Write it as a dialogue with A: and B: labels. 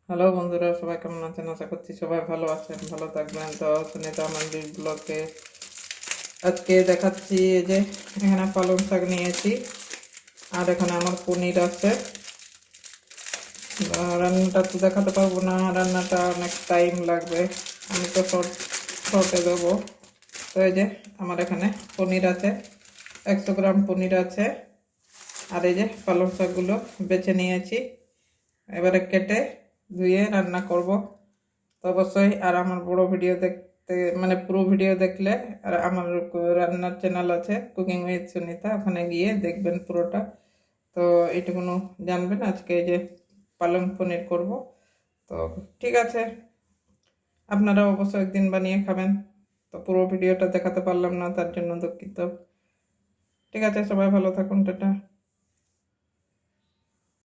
A: Hello বন্ধুরা, সবাই কেমন আছেন? আশা করছি সবাই ভালো আছেন, ভালো থাকবেন। তো সুনিতা মান্ডির ব্লগে আজকে দেখাচ্ছি এই যে এখানে পালং শাক নিয়েছি, আর এখানে আমার পনির আছে। রান্নাটা তো দেখাতে পারবো না, রান্নাটা অনেক টাইম লাগবে, আমি তো শর্টে দেবো। তো এই যে আমার এখানে পনির আছে, 100 গ্রাম পনির আছে, আর এই যে পালং শাকগুলো বেছে নিয়েছি। এবারে কেটে ধুয়ে রান্না করব। তো অবশ্যই আর আমার বড় ভিডিও দেখতে মানে পুরো ভিডিও দেখলে, আর আমার রান্নার চ্যানেল আছে কুকিং উইথ সুনিতা, ওখানে গিয়ে দেখবেন পুরোটা। তো এইটুকুনো জানবেন। আজকে এই যে পালং পনির করব। তো ঠিক আছে, আপনারা অবশ্যই একদিন বানিয়ে খাবেন। তো পুরো ভিডিওটা দেখাতে পারলাম না, তার জন্য দুঃখিত। ঠিক আছে, সবাই ভালো থাকুন, টাটা।